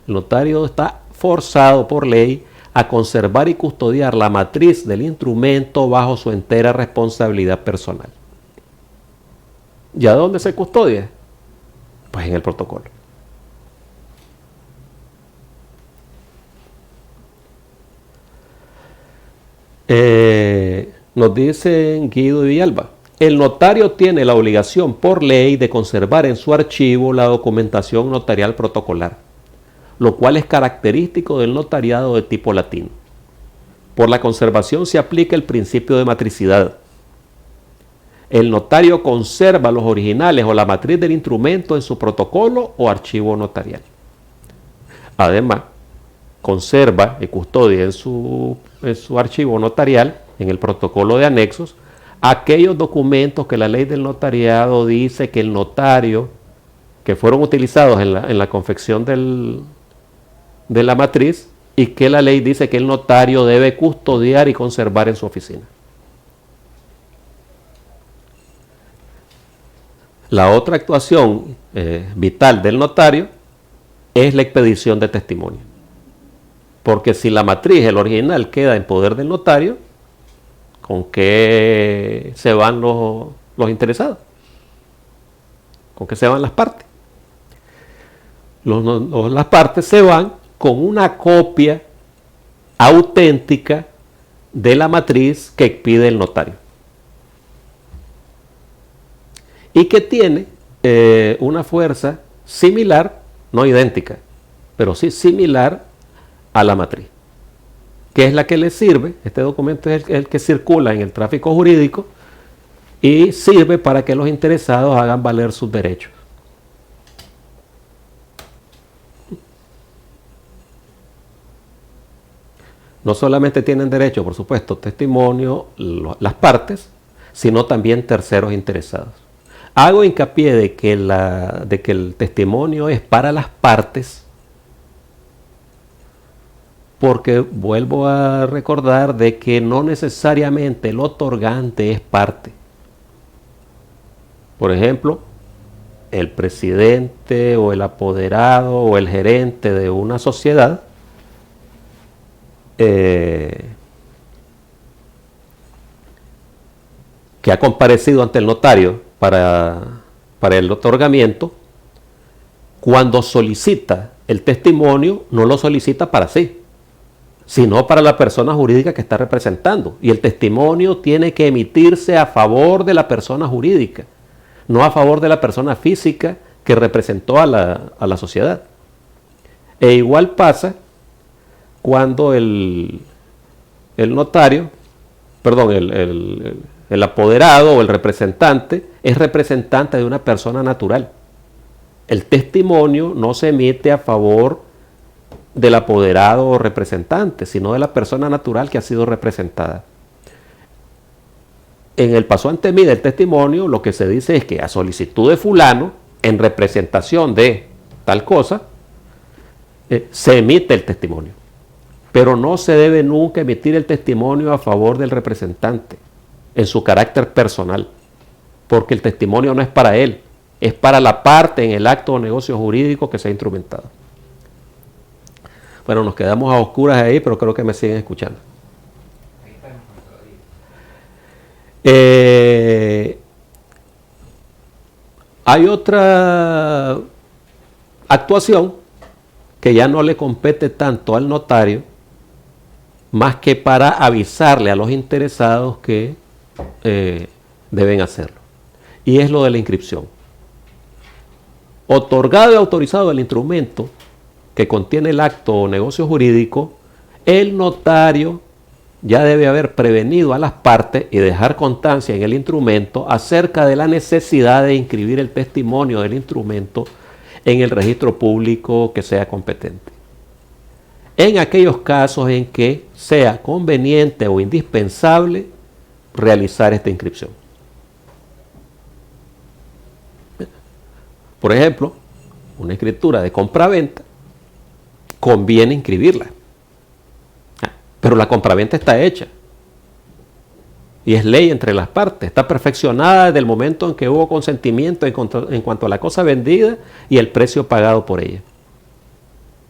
El notario está forzado por ley a conservar y custodiar la matriz del instrumento bajo su entera responsabilidad personal. ¿Y a dónde se custodia? Pues en el protocolo. Nos dicen Guido y Villalba, el notario tiene la obligación por ley de conservar en su archivo la documentación notarial protocolar, lo cual es característico del notariado de tipo latino. Por la conservación se aplica el principio de matricidad. El notario conserva los originales o la matriz del instrumento en su protocolo o archivo notarial. Además, conserva y custodia en su archivo notarial, en el protocolo de anexos, aquellos documentos que la ley del notariado dice que el notario, que fueron utilizados en la confección de la matriz, y que la ley dice que el notario debe custodiar y conservar en su oficina. La otra actuación vital del notario es la expedición de testimonio. Porque si la matriz, el original, queda en poder del notario, ¿con qué se van los interesados? ¿Con qué se van las partes? Las partes se van con una copia auténtica de la matriz que expide el notario. Y que tiene una fuerza similar, no idéntica, pero sí similar a la matriz, que es la que le sirve, este documento es el que circula en el tráfico jurídico y sirve para que los interesados hagan valer sus derechos. No solamente tienen derecho, por supuesto, testimonio las partes, sino también terceros interesados. Hago hincapié de que el testimonio es para las partes, porque vuelvo a recordar de que no necesariamente el otorgante es parte. Por ejemplo, el presidente o el apoderado o el gerente de una sociedad que ha comparecido ante el notario para el otorgamiento, cuando solicita el testimonio, no lo solicita para sí, sino para la persona jurídica que está representando. Y el testimonio tiene que emitirse a favor de la persona jurídica, no a favor de la persona física que representó a la sociedad. E igual pasa cuando el notario, perdón, el apoderado o el representante es representante de una persona natural. El testimonio no se emite a favor del apoderado o representante, sino de la persona natural que ha sido representada. En el paso ante mí del testimonio, lo que se dice es que a solicitud de fulano, en representación de tal cosa, se emite el testimonio. Pero no se debe nunca emitir el testimonio a favor del representante, en su carácter personal, porque el testimonio no es para él, es para la parte en el acto o negocio jurídico que se ha instrumentado. Bueno, nos quedamos a oscuras ahí, pero creo que me siguen escuchando. Hay otra actuación que ya no le compete tanto al notario, más que para avisarle a los interesados que deben hacerlo. Y es lo de la inscripción. Otorgado y autorizado el instrumento que contiene el acto o negocio jurídico, el notario ya debe haber prevenido a las partes y dejar constancia en el instrumento acerca de la necesidad de inscribir el testimonio del instrumento en el registro público que sea competente. En aquellos casos en que sea conveniente o indispensable realizar esta inscripción. Por ejemplo, una escritura de compra-venta conviene inscribirla, pero la compraventa está hecha y es ley entre las partes, está perfeccionada desde el momento en que hubo consentimiento en cuanto a la cosa vendida y el precio pagado por ella.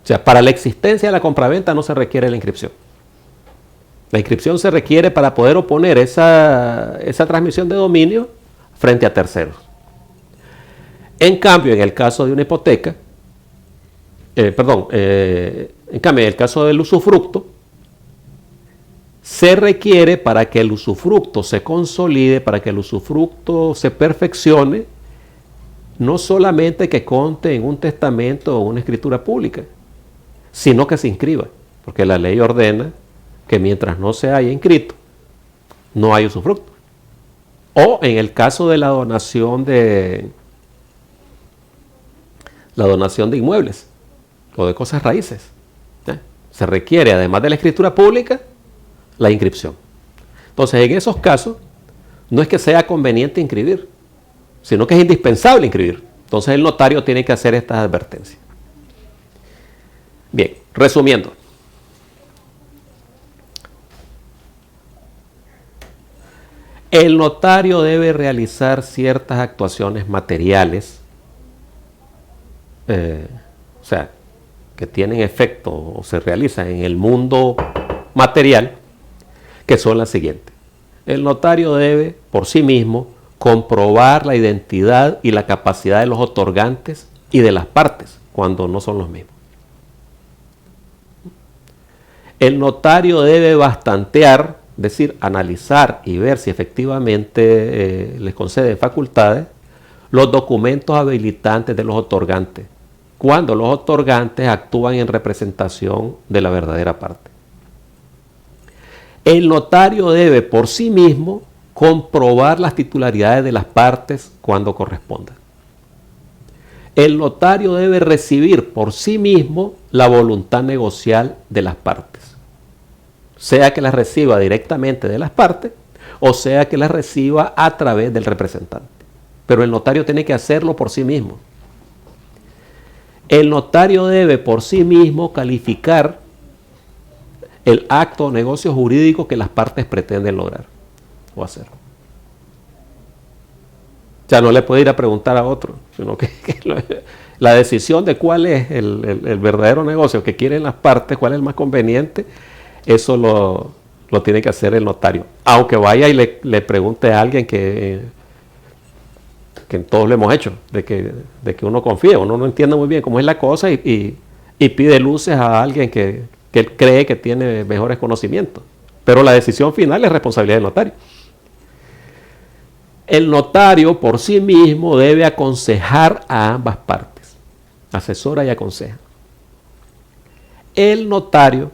O sea, para la existencia de la compraventa no se requiere la inscripción. La inscripción se requiere para poder oponer esa transmisión de dominio frente a terceros. En cambio, en el caso de una hipoteca, en cambio, en el caso del usufructo, se requiere para que el usufructo se consolide, para que el usufructo se perfeccione, no solamente que conste en un testamento o una escritura pública, sino que se inscriba, porque la ley ordena que mientras no se haya inscrito, no hay usufructo. O en el caso de la donación de inmuebles o de cosas raíces, se requiere, además de la escritura pública, la inscripción. Entonces, en esos casos, no es que sea conveniente inscribir, sino que es indispensable inscribir. Entonces, el notario tiene que hacer estas advertencias. Bien, resumiendo. El notario debe realizar ciertas actuaciones materiales, o sea, que tienen efecto o se realizan en el mundo material, que son las siguientes. El notario debe, por sí mismo, comprobar la identidad y la capacidad de los otorgantes y de las partes, cuando no son los mismos. El notario debe bastantear, es decir, analizar y ver si efectivamente les conceden facultades los documentos habilitantes de los otorgantes, cuando los otorgantes actúan en representación de la verdadera parte. El notario debe por sí mismo comprobar las titularidades de las partes cuando corresponda. El notario debe recibir por sí mismo la voluntad negocial de las partes. sea que las reciba directamente de las partes o sea que las reciba a través del representante. Pero el notario tiene que hacerlo por sí mismo. El notario debe por sí mismo calificar el acto o negocio jurídico que las partes pretenden lograr o hacer. O sea, no le puede ir a preguntar a otro, sino que la decisión de cuál es el verdadero negocio que quieren las partes, cuál es el más conveniente, eso lo tiene que hacer el notario. Aunque vaya y le pregunte a alguien que todos lo hemos hecho, de que uno confía, uno no entiende muy bien cómo es la cosa y pide luces a alguien que él cree que tiene mejores conocimientos. Pero la decisión final es responsabilidad del notario. El notario por sí mismo debe aconsejar a ambas partes, asesora y aconseja. El notario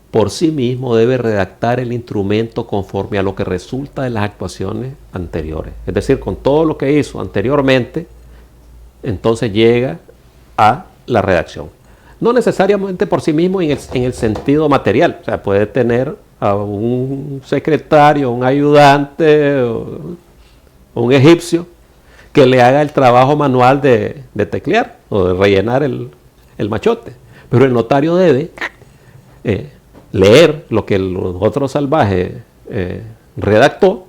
por sí mismo debe redactar el instrumento conforme a lo que resulta de las actuaciones anteriores. Es decir, con todo lo que hizo anteriormente, entonces llega a la redacción. No necesariamente por sí mismo en el sentido material. O sea, puede tener a un secretario, un ayudante o un egipcio que le haga el trabajo manual de teclear o de rellenar el machote. Pero el notario debe leer lo que el otro salvaje redactó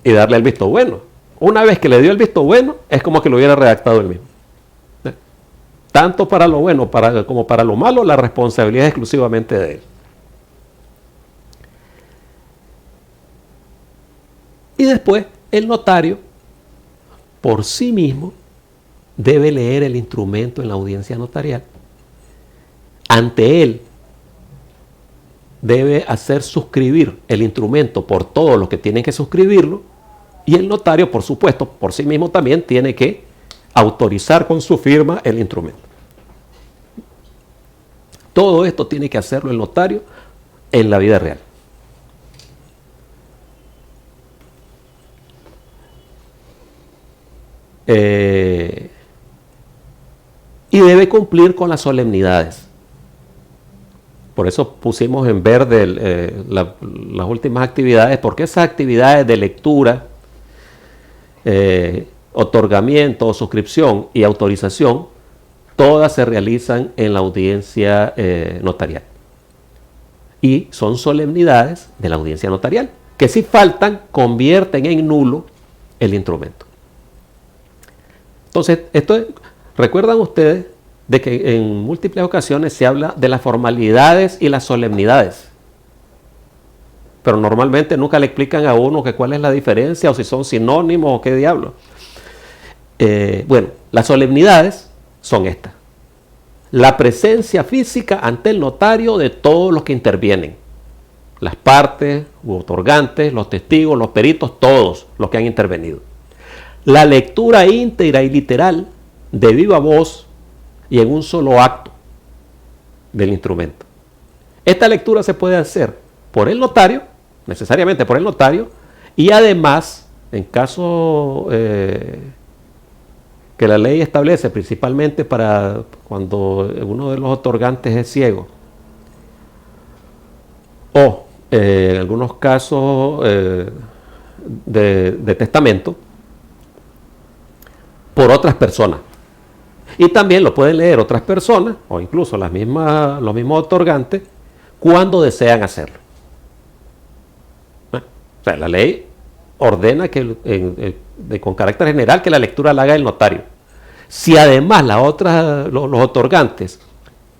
y darle el visto bueno. Una vez que le dio el visto bueno, es como que lo hubiera redactado él mismo. Tanto para lo bueno como para lo malo, la responsabilidad es exclusivamente de él. Y después, el notario, por sí mismo, debe leer el instrumento en la audiencia notarial. Ante él, debe hacer suscribir el instrumento por todos los que tienen que suscribirlo, y el notario, por supuesto, por sí mismo también tiene que autorizar con su firma el instrumento. Todo esto tiene que hacerlo el notario en la vida real. Y debe cumplir con las solemnidades. Por eso pusimos en verde las últimas actividades, porque esas actividades de lectura, otorgamiento, suscripción y autorización, todas se realizan en la audiencia notarial. Y son solemnidades de la audiencia notarial, que si faltan, convierten en nulo el instrumento. Entonces, ¿recuerdan ustedes de que en múltiples ocasiones se habla de las formalidades y las solemnidades? Pero normalmente nunca le explican a uno que cuál es la diferencia o si son sinónimos o qué diablo. Bueno, las solemnidades son estas: la presencia física ante el notario de todos los que intervienen, las partes u otorgantes, los testigos, los peritos, todos los que han intervenido. La lectura íntegra y literal de viva voz y en un solo acto del instrumento. Esta lectura se puede hacer por el notario, necesariamente por el notario, y además, en caso que la ley establece principalmente para cuando uno de los otorgantes es ciego, o en algunos casos de testamento, por otras personas. Y también lo pueden leer otras personas, o incluso los mismos otorgantes, cuando desean hacerlo. O sea, la ley ordena que con carácter general que la lectura la haga el notario. Si además los otorgantes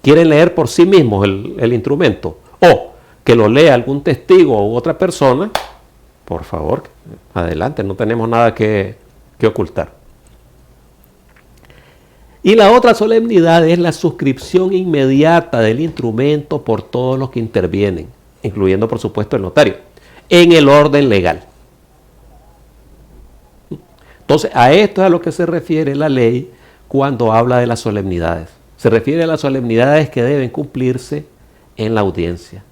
quieren leer por sí mismos el instrumento, o que lo lea algún testigo u otra persona, por favor, adelante, no tenemos nada que ocultar. Y la otra solemnidad es la suscripción inmediata del instrumento por todos los que intervienen, incluyendo por supuesto el notario, en el orden legal. Entonces, a esto es a lo que se refiere la ley cuando habla de las solemnidades. Se refiere a las solemnidades que deben cumplirse en la audiencia.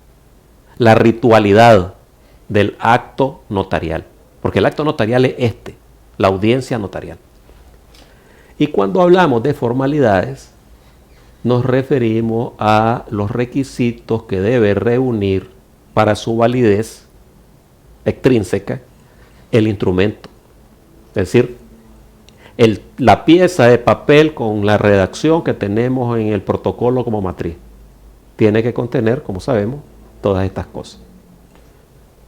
La ritualidad del acto notarial, porque el acto notarial es la audiencia notarial. Y cuando hablamos de formalidades, nos referimos a los requisitos que debe reunir para su validez extrínseca el instrumento. Es decir, la pieza de papel con la redacción que tenemos en el protocolo como matriz tiene que contener, como sabemos, todas estas cosas.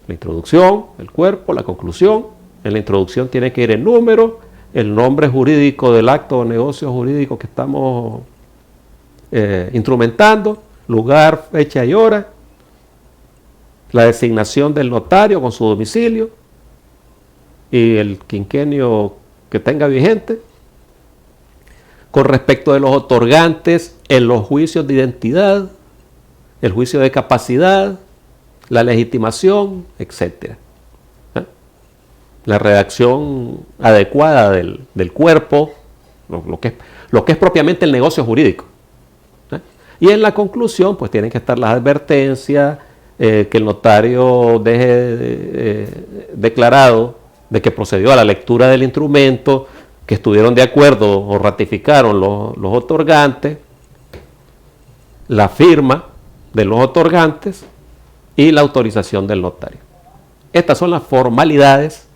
La introducción, el cuerpo, la conclusión. En la introducción tiene que ir el número, el nombre jurídico del acto o negocio jurídico que estamos instrumentando, lugar, fecha y hora, la designación del notario con su domicilio y el quinquenio que tenga vigente. Con respecto de los otorgantes en los juicios de identidad, el juicio de capacidad, la legitimación, etc. La redacción adecuada del cuerpo, lo que es propiamente el negocio jurídico. Y en la conclusión, pues tienen que estar las advertencias, que el notario deje declarado de que procedió a la lectura del instrumento, que estuvieron de acuerdo o ratificaron los otorgantes, la firma de los otorgantes y la autorización del notario. Estas son las formalidades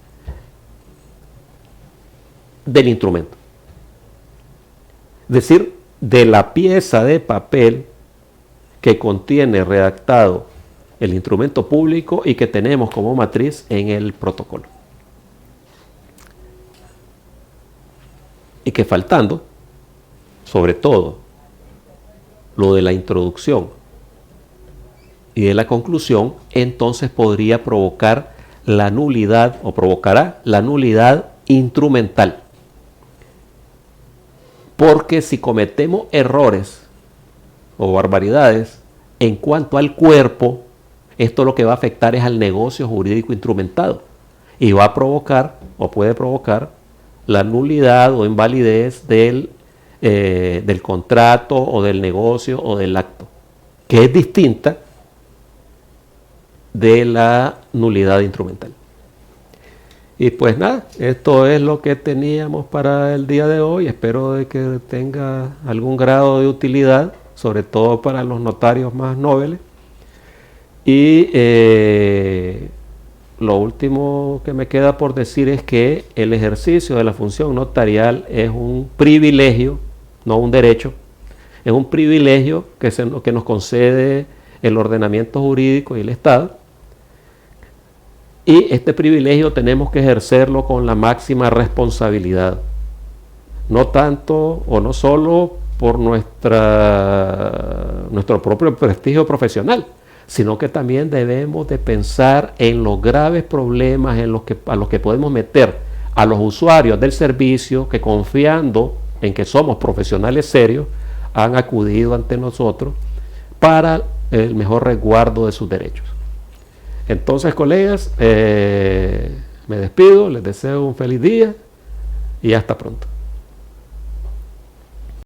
del instrumento. Es decir, de la pieza de papel que contiene redactado el instrumento público y que tenemos como matriz en el protocolo. Y que faltando, sobre todo, lo de la introducción y de la conclusión, entonces podría provocar la nulidad o provocará la nulidad instrumental. Porque si cometemos errores o barbaridades en cuanto al cuerpo, esto lo que va a afectar es al negocio jurídico instrumentado y va a provocar o puede provocar la nulidad o invalidez del contrato o del negocio o del acto, que es distinta de la nulidad instrumental. Y pues nada, esto es lo que teníamos para el día de hoy. Espero de que tenga algún grado de utilidad, sobre todo para los notarios más nobles. Y lo último que me queda por decir es que el ejercicio de la función notarial es un privilegio, no un derecho. Es un privilegio que nos concede el ordenamiento jurídico y el Estado. Y este privilegio tenemos que ejercerlo con la máxima responsabilidad. No tanto o no solo por nuestro propio prestigio profesional, sino que también debemos de pensar en los graves problemas a los que podemos meter a los usuarios del servicio que, confiando en que somos profesionales serios, han acudido ante nosotros para el mejor resguardo de sus derechos. Entonces, colegas, me despido, les deseo un feliz día y hasta pronto.